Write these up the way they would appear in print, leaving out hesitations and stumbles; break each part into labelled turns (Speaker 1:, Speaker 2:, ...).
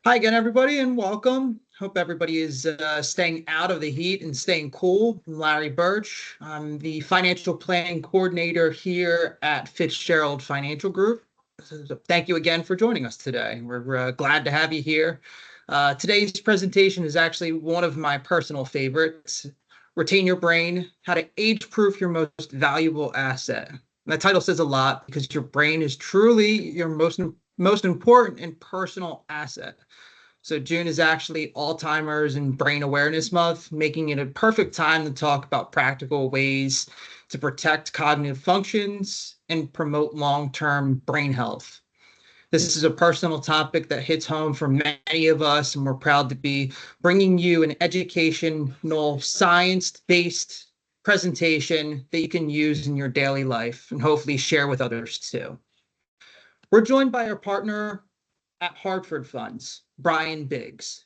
Speaker 1: Hi again, everybody, and welcome. Hope everybody is staying out of the heat and staying cool. I'm Larry Birch. I'm the financial planning coordinator here at Fitzgerald Financial Group. So thank you again for joining us today. We're glad to have you here. Today's presentation is actually one of my personal favorites. Retain Your Brain, How to Age-Proof Your Most Valuable Asset. That title says a lot because your brain is truly your most important and personal asset. So June is actually Alzheimer's and Brain Awareness Month, making it a perfect time to talk about practical ways to protect cognitive functions and promote long-term brain health. This is a personal topic that hits home for many of us, and we're proud to be bringing you an educational, science-based presentation that you can use in your daily life and hopefully share with others too. We're joined by our partner at Hartford Funds, Brian Biggs.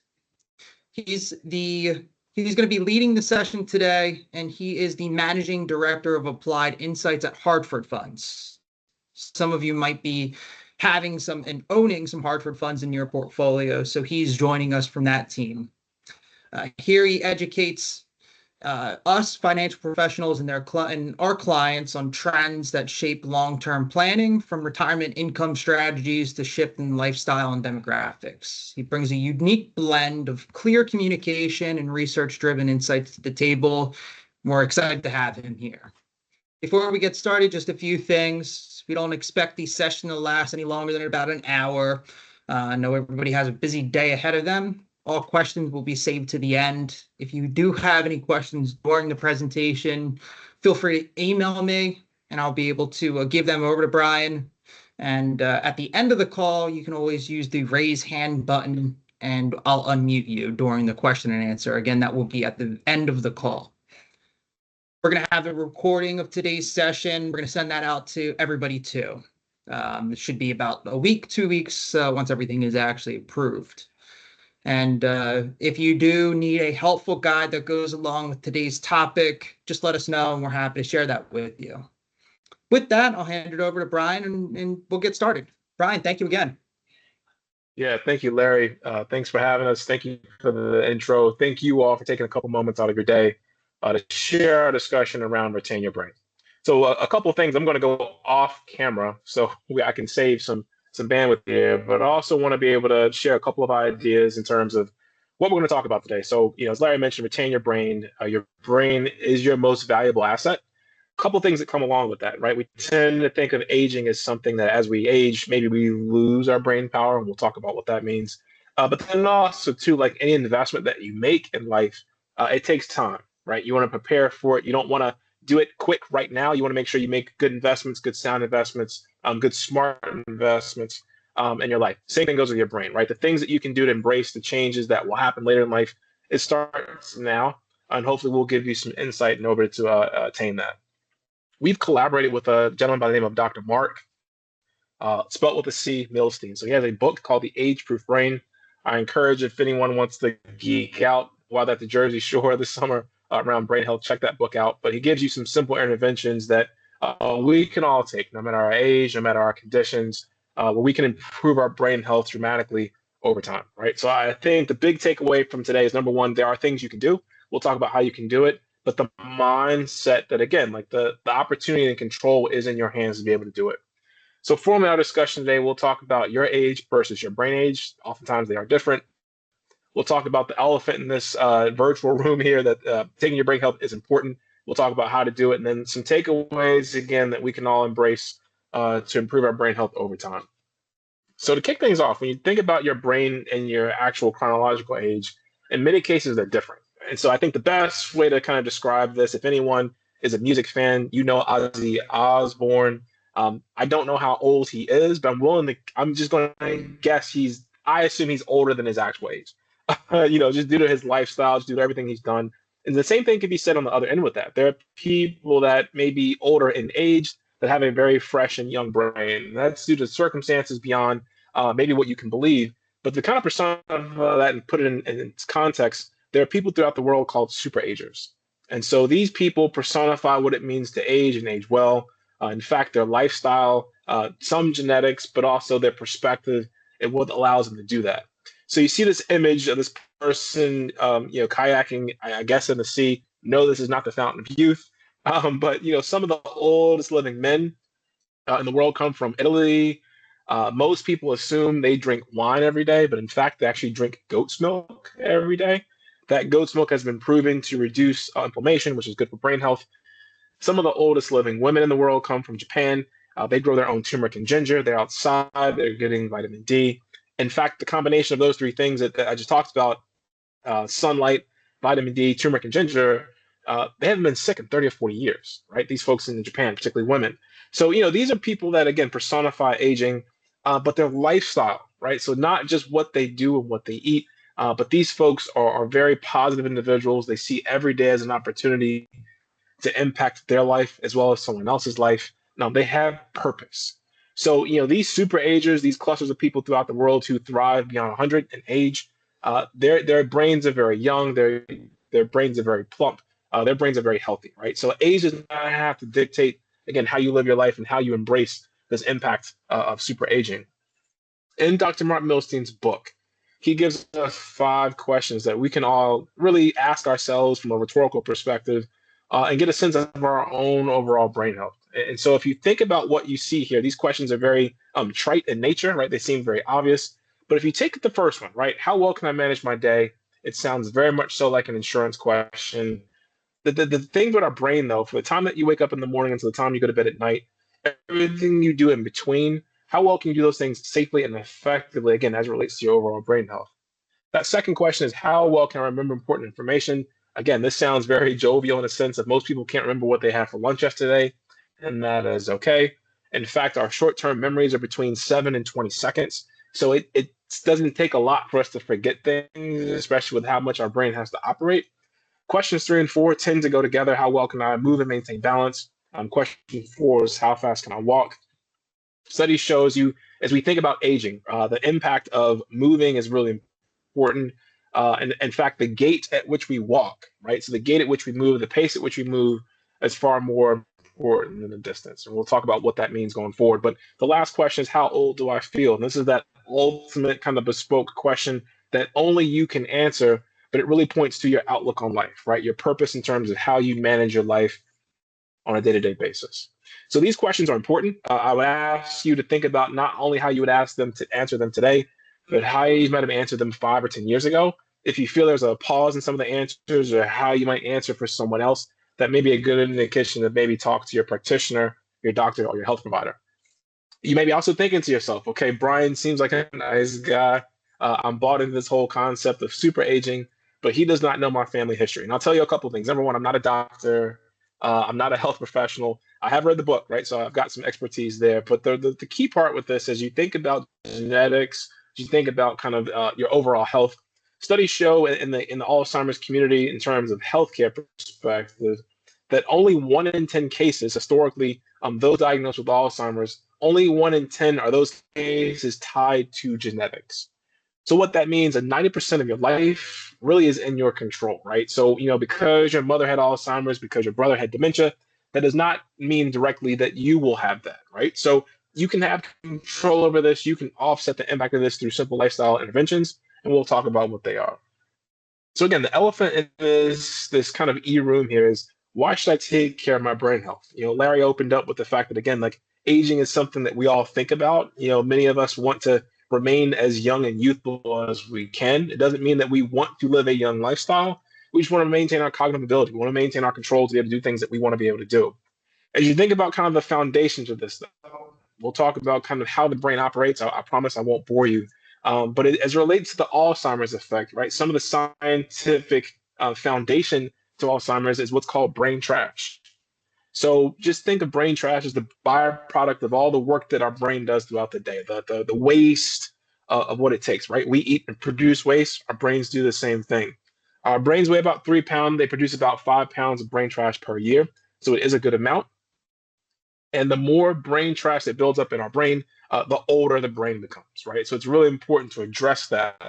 Speaker 1: He's going to be leading the session today, and he is the managing director of applied insights at Hartford Funds. Some of you might be having some and owning some Hartford Funds in your portfolio, so he's joining us from that team. Here he educates us financial professionals and our clients on trends that shape long-term planning, from retirement income strategies to shift in lifestyle and demographics. He brings a unique blend of clear communication and research-driven insights to the table. We're excited to have him here. Before we get started, just a few things. We don't expect the session to last any longer than about an hour. I know everybody has a busy day ahead of them. All questions will be saved to the end. If you do have any questions during the presentation, feel free to email me and I'll be able to give them over to Brian. And at the end of the call, you can always use the raise hand button and I'll unmute you during the question and answer. Again, that will be at the end of the call. We're going to have a recording of today's session. We're going to send that out to everybody too. It should be about a week, 2 weeks once everything is actually approved. And if you do need a helpful guide that goes along with today's topic, just let us know and we're happy to share that with you. With that, I'll hand it over to Brian and we'll get started. Brian, thank you again.
Speaker 2: Yeah, thank you, Larry. Thanks for having us. Thank you for the intro. Thank you all for taking a couple moments out of your day to share our discussion around retain your brain. So a couple of things. I'm going to go off camera so I can save some bandwidth here, but I also want to be able to share a couple of ideas in terms of what we're going to talk about today. So, as Larry mentioned, retain your brain. Your brain is your most valuable asset. Couple things that come along with that, right? We tend to think of aging as something that as we age, maybe we lose our brain power, and we'll talk about what that means. But then also, too, like any investment that you make in life, it takes time, right? You want to prepare for it. You don't want to do it quick right now. You want to make sure you make good investments, good sound investments, good smart investments in your life. Same thing goes with your brain, right? The things that you can do to embrace the changes that will happen later in life, it starts now, and hopefully we'll give you some insight in order to attain that. We've collaborated with a gentleman by the name of Dr. Mark, spelt with a C, Milstein. So he has a book called The Age-Proof Brain. I encourage, if anyone wants to geek out while at the Jersey Shore this summer around brain health, check that book out. But he gives you some simple interventions that we can all take, no matter our age, no matter our conditions, where we can improve our brain health dramatically over time, right? So I think the big takeaway from today is, number one, there are things you can do. We'll talk about how you can do it. But the mindset that, again, like the opportunity and control is in your hands to be able to do it. So for our discussion today, we'll talk about your age versus your brain age. Oftentimes they are different. We'll talk about the elephant in this virtual room here, that taking your brain health is important. We'll talk about how to do it, and then some takeaways, again, that we can all embrace to improve our brain health over time. So to kick things off, when you think about your brain and your actual chronological age, in many cases, they're different. And so I think the best way to kind of describe this, if anyone is a music fan, Ozzy Osbourne. I don't know how old he is, but I'm just going to guess I assume he's older than his actual age. Just due to his lifestyle, just due to everything he's done. And the same thing can be said on the other end with that. There are people that may be older in age that have a very fresh and young brain. That's due to circumstances beyond maybe what you can believe. But to kind of persona that and put it in its context, there are people throughout the world called super agers. And so these people personify what it means to age and age well. In fact, their lifestyle, some genetics, but also their perspective and what allows them to do that. So you see this image of this person, kayaking, I guess, in the sea. No, this is not the fountain of youth. But some of the oldest living men in the world come from Italy. Most people assume they drink wine every day, but in fact, they actually drink goat's milk every day. That goat's milk has been proven to reduce inflammation, which is good for brain health. Some of the oldest living women in the world come from Japan. They grow their own turmeric and ginger. They're outside. They're getting vitamin D. In fact, the combination of those three things that I just talked about, sunlight, vitamin D, turmeric, and ginger, they haven't been sick in 30 or 40 years, right? These folks in Japan, particularly women. So, these are people that, again, personify aging, but their lifestyle, right? So not just what they do and what they eat, but these folks are very positive individuals. They see every day as an opportunity to impact their life as well as someone else's life. Now, they have purpose. So, these super agers, these clusters of people throughout the world who thrive beyond 100 in age, their brains are very young. Their brains are very plump. Their brains are very healthy, right? So age does not have to dictate, again, how you live your life and how you embrace this impact of super aging. In Dr. Martin Milstein's book, he gives us 5 questions that we can all really ask ourselves from a rhetorical perspective and get a sense of our own overall brain health. And so if you think about what you see here, these questions are very trite in nature, right? They seem very obvious. But if you take the first one, right, how well can I manage my day? It sounds very much so like an insurance question. The thing with our brain, though, from the time that you wake up in the morning until the time you go to bed at night, everything you do in between, how well can you do those things safely and effectively, again, as it relates to your overall brain health? That second question is, how well can I remember important information? Again, this sounds very jovial in a sense that most people can't remember what they had for lunch yesterday, and that is okay. In fact, our short-term memories are between 7 and 20 seconds. So it doesn't take a lot for us to forget things, especially with how much our brain has to operate. Questions 3 and 4 tend to go together. How well can I move and maintain balance? Question 4 is, how fast can I walk? Study shows you, as we think about aging, the impact of moving is really important. And in fact, the gait at which we walk, right? So the gait at which we move, the pace at which we move is far more important than the distance. And we'll talk about what that means going forward. But the last question is, how old do I feel? And this is that ultimate kind of bespoke question that only you can answer, but it really points to your outlook on life, right? Your purpose in terms of how you manage your life on a day-to-day basis. So these questions are important. I would ask you to think about not only how you would ask them to answer them today, but how you might have answered them 5 or 10 years ago. If you feel there's a pause in some of the answers or how you might answer for someone else, that may be a good indication to maybe talk to your practitioner, your doctor, or your health provider. You may be also thinking to yourself, okay, Brian seems like a nice guy. I'm bought into this whole concept of super aging, but he does not know my family history. And I'll tell you a couple of things. Number one, I'm not a doctor. I'm not a health professional. I have read the book, right? So I've got some expertise there. But the key part with this is you think about genetics, you think about kind of your overall health. Studies show in the Alzheimer's community, in terms of healthcare perspective, that only 1 in 10 cases historically, those diagnosed with Alzheimer's, only 1 in 10 are those cases tied to genetics. So what that means is 90% of your life really is in your control, right? So, because your mother had Alzheimer's, because your brother had dementia, that does not mean directly that you will have that, right? So you can have control over this. You can offset the impact of this through simple lifestyle interventions, and we'll talk about what they are. So again, the elephant in this kind of room here is, why should I take care of my brain health? Larry opened up with the fact that, again, like, aging is something that we all think about. Many of us want to remain as young and youthful as we can. It doesn't mean that we want to live a young lifestyle. We just want to maintain our cognitive ability. We want to maintain our control to be able to do things that we want to be able to do. As you think about kind of the foundations of this, we'll talk about kind of how the brain operates. I promise I won't bore you. But as it relates to the Alzheimer's effect, right? Some of the scientific foundation to Alzheimer's is what's called brain trash. So just think of brain trash as the byproduct of all the work that our brain does throughout the day, the waste of what it takes, right? We eat and produce waste. Our brains do the same thing. Our brains weigh about 3 pounds. They produce about 5 pounds of brain trash per year. So it is a good amount. And the more brain trash that builds up in our brain, the older the brain becomes, right? So it's really important to address that.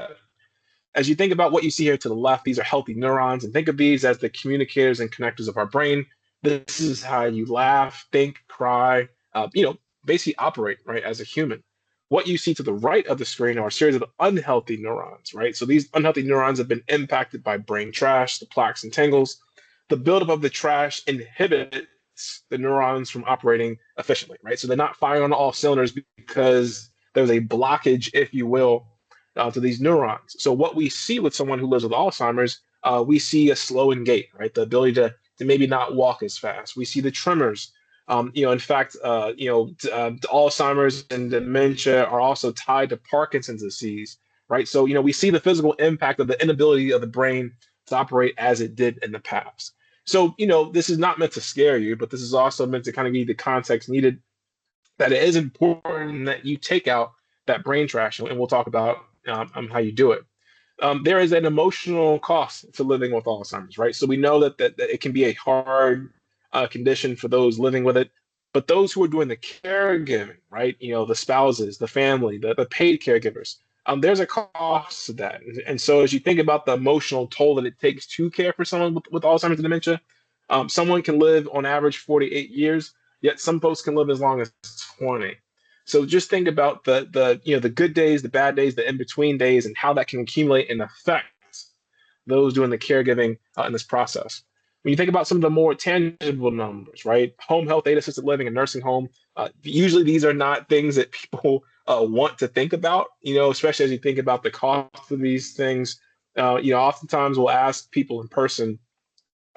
Speaker 2: As you think about what you see here to the left, these are healthy neurons, and think of these as the communicators and connectors of our brain. This is how you laugh, think, cry, basically operate, right, as a human. what you see to the right of the screen are a series of unhealthy neurons, right? So these unhealthy neurons have been impacted by brain trash, the plaques and tangles. The buildup of the trash inhibits the neurons from operating efficiently, right? So they're not firing on all cylinders because there's a blockage, if you will, to these neurons. So what we see with someone who lives with Alzheimer's, we see a slowing gait, right? The ability to maybe not walk as fast. We see the tremors. In fact, Alzheimer's and dementia are also tied to Parkinson's disease, right? So, we see the physical impact of the inability of the brain to operate as it did in the past. So, this is not meant to scare you, but this is also meant to kind of give you the context needed that it is important that you take out that brain trash, and we'll talk about how you do it. There is an emotional cost to living with Alzheimer's, right? So we know that it can be a hard condition for those living with it, but those who are doing the caregiving, right? The spouses, the family, the paid caregivers, there's a cost to that. And so as you think about the emotional toll that it takes to care for someone with Alzheimer's and dementia, someone can live on average 48 years, yet some folks can live as long as 20. So just think about the good days, the bad days, the in-between days, and how that can accumulate and affect those doing the caregiving in this process. When you think about some of the more tangible numbers, right? Home health aid, assisted living, and nursing home, usually these are not things that people want to think about, especially as you think about the cost of these things. Oftentimes we'll ask people in person,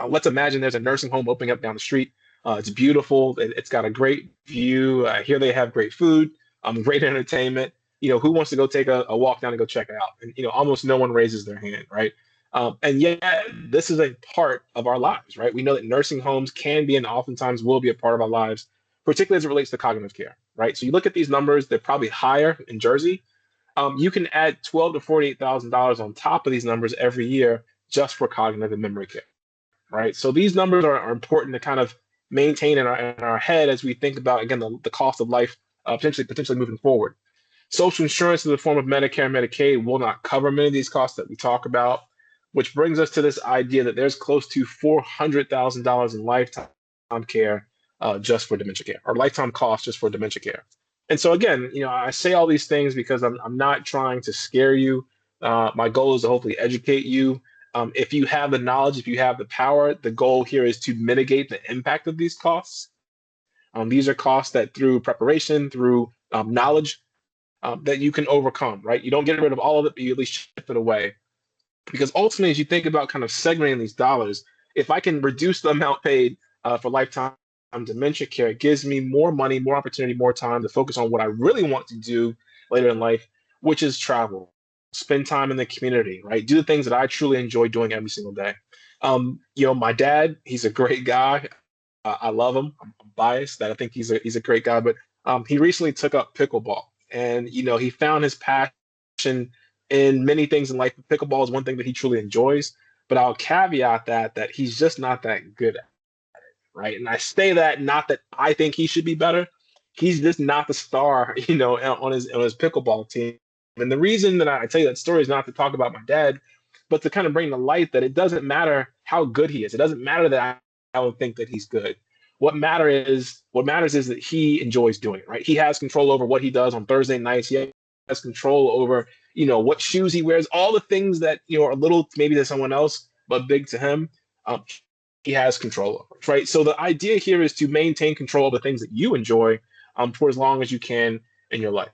Speaker 2: let's imagine there's a nursing home opening up down the street. It's beautiful. It's got a great view. Here they have great food, great entertainment. Who wants to go take a walk down and go check it out? And, almost no one raises their hand, right? And yet this is a part of our lives, right? We know that nursing homes can be and oftentimes will be a part of our lives, particularly as it relates to cognitive care, right? So you look at these numbers, they're probably higher in Jersey. You can add $12,000 to $48,000 on top of these numbers every year just for cognitive and memory care, right? So these numbers are important to kind of maintain in our head as we think about, again, the cost of life potentially moving forward. Social insurance in the form of Medicare and Medicaid will not cover many of these costs that we talk about, which brings us to this idea that there's close to $400,000 in lifetime care just for dementia care, or lifetime cost just for dementia care. And so again, I say all these things because I'm not trying to scare you. My goal is to hopefully educate you. If you have the knowledge, if you have the power, the goal here is to mitigate the impact of these costs. These are costs that through preparation, through knowledge, that you can overcome, right? You don't get rid of all of it, but you at least shift it away. Because ultimately, as you think about kind of segmenting these dollars, if I can reduce the amount paid for lifetime dementia care, it gives me more money, more opportunity, more time to focus on what I really want to do later in life, which is travel, spend time in the community, right? Do the things that I truly enjoy doing every single day. My dad, he's a great guy. I love him. I'm biased that I think he's a great guy, but he recently took up pickleball, and he found his passion in many things in life. Pickleball is one thing that he truly enjoys, but I'll caveat that he's just not that good at it, right? And I say that not that I think he should be better. He's just not the star, on his pickleball team. And the reason that I tell you that story is not to talk about my dad, but to kind of bring to light that it doesn't matter how good he is. It doesn't matter that I don't think that he's good. What matters is that he enjoys doing it, right? He has control over what he does on Thursday nights. He has control over, what shoes he wears, all the things that, are little maybe to someone else, but big to him. He has control over, right? So the idea here is to maintain control of the things that you enjoy for as long as you can in your life.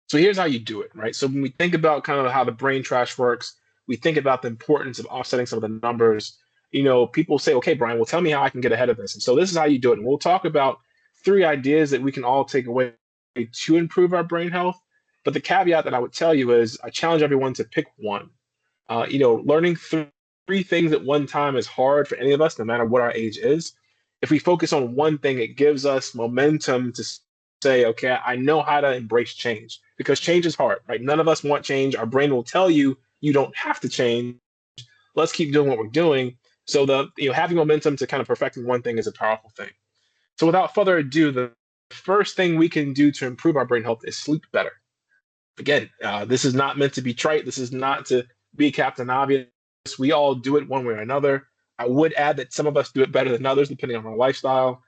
Speaker 2: So here's how you do it, right? So when we think about kind of how the brain trash works, we think about the importance of offsetting some of the numbers. People say, okay, Brian, well, tell me how I can get ahead of this. And so this is how you do it. And we'll talk about 3 ideas that we can all take away to improve our brain health. But the caveat that I would tell you is I challenge everyone to pick one. Learning 3 things at one time is hard for any of us, no matter what our age is. If we focus on one thing, it gives us momentum to say, okay, I know how to embrace change, because change is hard, right? None of us want change. Our brain will tell you, you don't have to change. Let's keep doing what we're doing. So having momentum to kind of perfecting one thing is a powerful thing. So without further ado, the first thing we can do to improve our brain health is sleep better. Again, this is not meant to be trite. This is not to be Captain Obvious. We all do it one way or another. I would add that some of us do it better than others, depending on our lifestyle.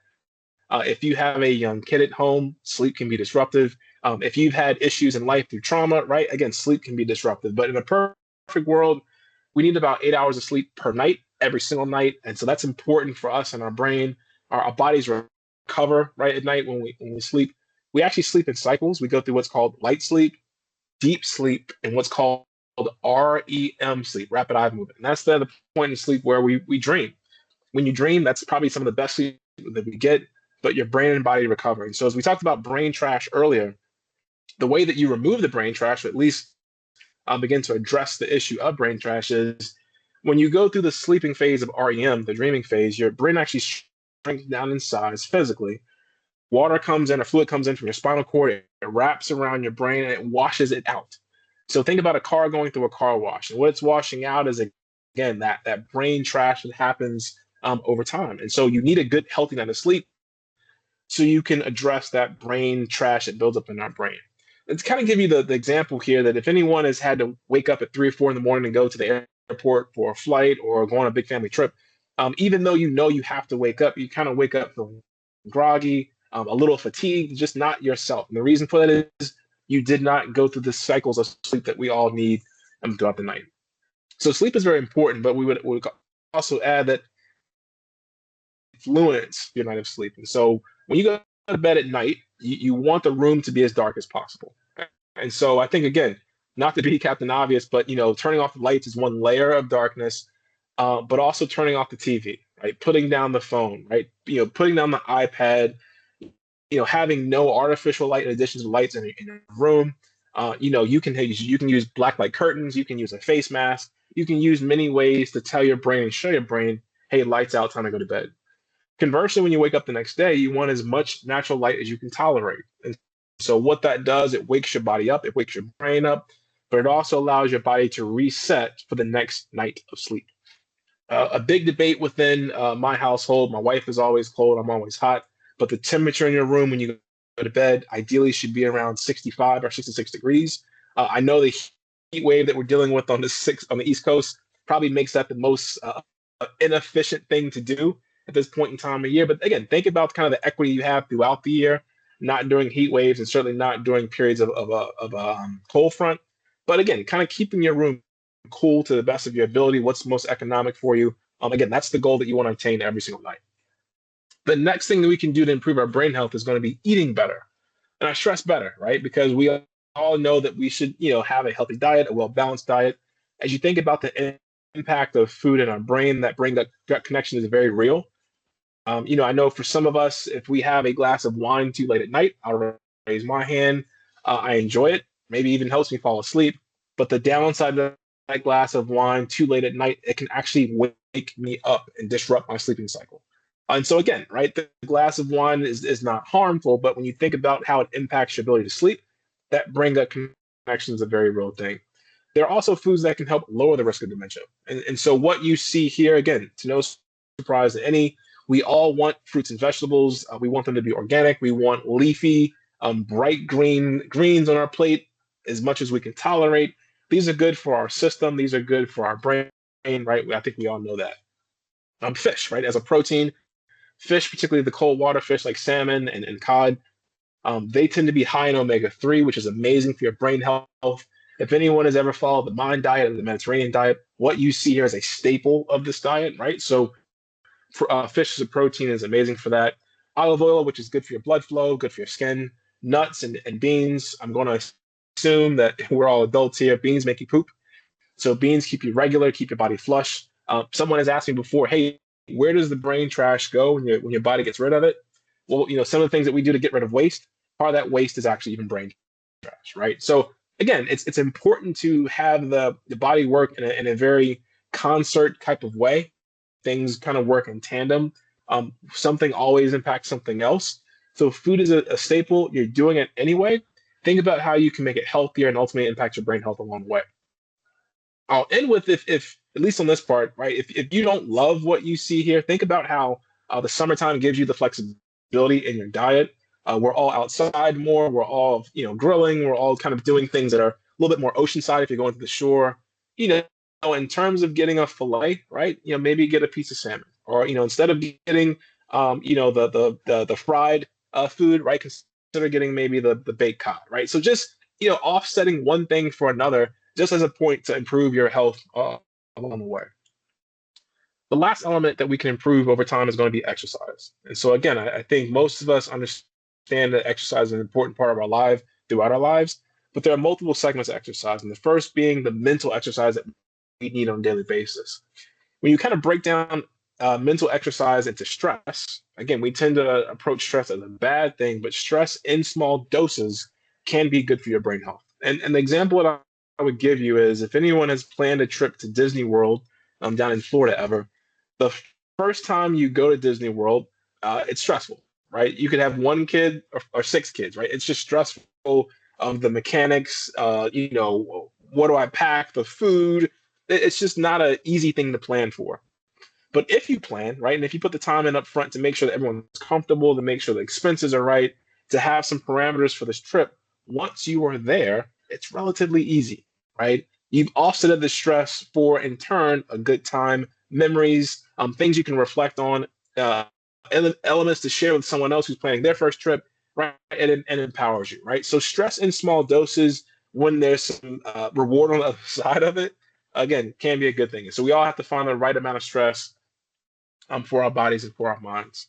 Speaker 2: If you have a young kid at home, sleep can be disruptive. If you've had issues in life through trauma, right? Again, sleep can be disruptive. But in a perfect world, we need about 8 hours of sleep per night, every single night. And so that's important for us and our brain. Our bodies recover right at night when we sleep. We actually sleep in cycles. We go through what's called light sleep, deep sleep, and what's called REM sleep, rapid eye movement. And that's the point in sleep where we dream. When you dream, that's probably some of the best sleep that we get, but your brain and body recover. And so as we talked about brain trash earlier, the way that you remove the brain trash, or at least begin to address the issue of brain trash, is when you go through the sleeping phase of REM, the dreaming phase, your brain actually shrinks down in size physically. Water comes in, or fluid comes in from your spinal cord, it wraps around your brain and it washes it out. So think about a car going through a car wash, and what it's washing out is, again, that brain trash that happens over time. And so you need a good, healthy night of sleep so you can address that brain trash that builds up in our brain. Let's kind of give you the example here that if anyone has had to wake up at 3 or 4 in the morning and go to the airport for a flight or go on a big family trip, even though you know you have to wake up, you kind of wake up feeling groggy, a little fatigued, just not yourself. And the reason for that is you did not go through the cycles of sleep that we all need throughout the night. So sleep is very important, but we would also add that influence your night of sleep. And so when you go to bed at night, you want the room to be as dark as possible. And so I think, again, not to be Captain Obvious, but turning off the lights is one layer of darkness, but also turning off the TV, right? Putting down the phone, right? Putting down the iPad, having no artificial light in addition to lights in your room. You can use black light curtains, you can use a face mask, you can use many ways to tell your brain and show your brain, hey, lights out, time to go to bed. Conversely, when you wake up the next day, you want as much natural light as you can tolerate. And so what that does, it wakes your body up, it wakes your brain up, but it also allows your body to reset for the next night of sleep. A big debate within my household, my wife is always cold, I'm always hot, but the temperature in your room when you go to bed ideally should be around 65 or 66 degrees. I know the heat wave that we're dealing with on the East Coast probably makes that the most inefficient thing to do at this point in time of year. But again, think about kind of the equity you have throughout the year, not during heat waves and certainly not during periods of a cold front. But again, kind of keeping your room cool to the best of your ability, what's most economic for you. Again, that's the goal that you want to attain every single night. The next thing that we can do to improve our brain health is going to be eating better. And I stress better, right? Because we all know that we should, have a healthy diet, a well-balanced diet. As you think about the impact of food in our brain, that brain-gut connection is very real. I know for some of us, if we have a glass of wine too late at night, I'll raise my hand. I enjoy it. Maybe even helps me fall asleep. But the downside of that glass of wine too late at night, it can actually wake me up and disrupt my sleeping cycle. And so again, right, the glass of wine is not harmful, but when you think about how it impacts your ability to sleep, that brain-gut connection is a very real thing. There are also foods that can help lower the risk of dementia. And so what you see here, again, to no surprise to any, we all want fruits and vegetables. We want them to be organic. We want leafy, bright greens on our plate as much as we can tolerate. These are good for our system. These are good for our brain, right? I think we all know that. Fish, right, as a protein. Fish, particularly the cold water fish like salmon and cod, they tend to be high in omega-3, which is amazing for your brain health. If anyone has ever followed the Mind diet or the Mediterranean diet, what you see here is a staple of this diet, right? So fish as a protein is amazing for that. Olive oil, which is good for your blood flow, good for your skin. Nuts and beans. I'm going to assume that we're all adults here. Beans make you poop. So beans keep you regular, keep your body flush. Someone has asked me before, hey, where does the brain trash go when your body gets rid of it? Well, some of the things that we do to get rid of waste, part of that waste is actually even brain trash, right? So again, it's important to have the body work in a very concert type of way. Things kind of work in tandem. Something always impacts something else. So food is a staple. You're doing it anyway. Think about how you can make it healthier and ultimately impact your brain health along the way. I'll end with if at least on this part, right? If you don't love what you see here, think about how the summertime gives you the flexibility in your diet. We're all outside more. We're all grilling. We're all kind of doing things that are a little bit more oceanside. If you're going to the shore, in terms of getting a fillet, right? Maybe get a piece of salmon, or instead of getting the fried food, right? Consider getting maybe the baked cod, right? So just offsetting one thing for another, just as a point to improve your health along the way. The last element that we can improve over time is going to be exercise. And so again, I think most of us understand that exercise is an important part of our life throughout our lives, but there are multiple segments of exercise. And the first being the mental exercise that we need on a daily basis. When you kind of break down mental exercise into stress, again, we tend to approach stress as a bad thing, but stress in small doses can be good for your brain health. And the example that I would give you is if anyone has planned a trip to Disney World down in Florida ever, the first time you go to Disney World, it's stressful, right? You could have one kid or six kids, right? It's just stressful. The mechanics, what do I pack? The food. It's just not an easy thing to plan for. But if you plan, right, and if you put the time in up front to make sure that everyone's comfortable, to make sure the expenses are right, to have some parameters for this trip, once you are there, it's relatively easy, right? You've offset the stress for, in turn, a good time, memories, things you can reflect on, elements to share with someone else who's planning their first trip, right? And empowers you, right? So stress in small doses when there's some reward on the other side of it, again, can be a good thing. So we all have to find the right amount of stress for our bodies and for our minds.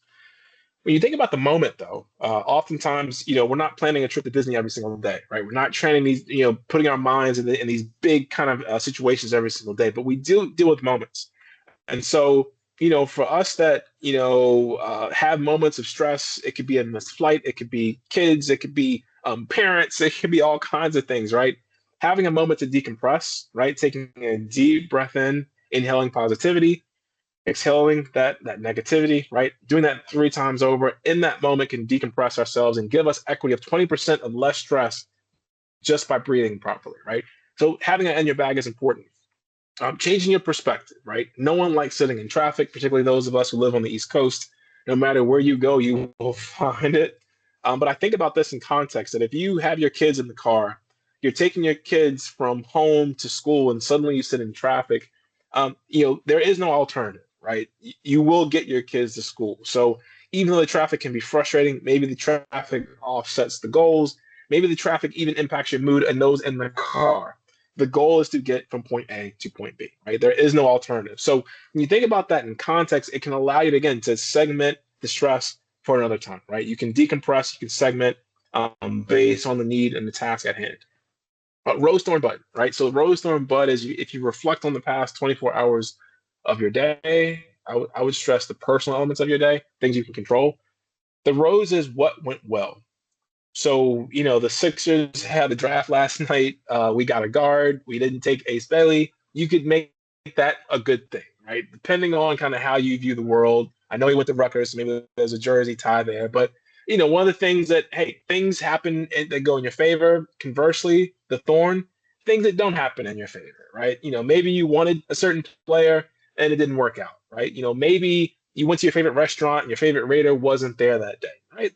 Speaker 2: When you think about the moment, though, oftentimes, we're not planning a trip to Disney every single day, right? We're not training these, putting our minds in these big kind of situations every single day, but we deal with moments. And so, for us that, have moments of stress, it could be a missed flight, it could be kids, it could be parents, it could be all kinds of things, right? Having a moment to decompress, right? Taking a deep breath in, inhaling positivity, exhaling that negativity, right? Doing that 3 times over in that moment can decompress ourselves and give us equity of 20% of less stress just by breathing properly, right? So having it in your bag is important. Changing your perspective, right? No one likes sitting in traffic, particularly those of us who live on the East Coast. No matter where you go, you will find it. But I think about this in context that if you have your kids in the car, you're taking your kids from home to school, and suddenly you sit in traffic, there is no alternative, right? You will get your kids to school. So even though the traffic can be frustrating, maybe the traffic offsets the goals, maybe the traffic even impacts your mood and those in the car. The goal is to get from point A to point B, right? There is no alternative. So when you think about that in context, it can allow you to, again, to segment the stress for another time, right? You can decompress, you can segment based on the need and the task at hand. Rose, thorn, bud, right? So rose, thorn, bud is if you reflect on the past 24 hours of your day, I would stress the personal elements of your day, things you can control. The rose is what went well. So, the Sixers had the draft last night. We got a guard. We didn't take Ace Bailey. You could make that a good thing, right? Depending on kind of how you view the world. I know he went to Rutgers, so maybe there's a jersey tie there. But, one of the things that, hey, things happen that go in your favor. Conversely, the thorn, things that don't happen in your favor, right? Maybe you wanted a certain player and it didn't work out, right? Maybe you went to your favorite restaurant and your favorite Raider wasn't there that day, right?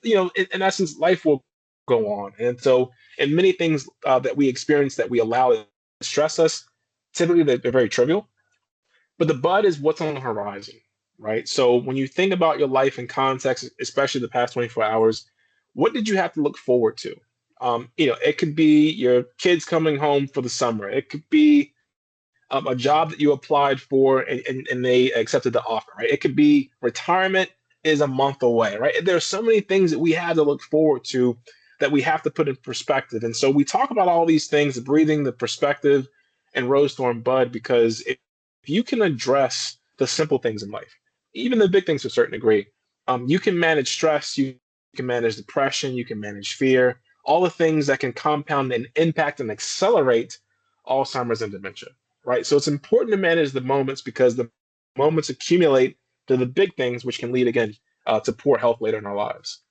Speaker 2: In essence, life will go on. And so, in many things that we experience that we allow to stress us, typically they're very trivial. But the bud is what's on the horizon, right? So when you think about your life in context, especially the past 24 hours, what did you have to look forward to? It could be your kids coming home for the summer. It could be a job that you applied for and they accepted the offer, right? It could be retirement is a month away, right? There are so many things that we have to look forward to that we have to put in perspective. And so we talk about all these things, the breathing, the perspective, and rose, thorn, bud, because if you can address the simple things in life, even the big things to a certain degree, you can manage stress, you can manage depression, you can manage fear, all the things that can compound and impact and accelerate Alzheimer's and dementia, right? So it's important to manage the moments because the moments accumulate to the big things, which can lead, again, to poor health later in our lives.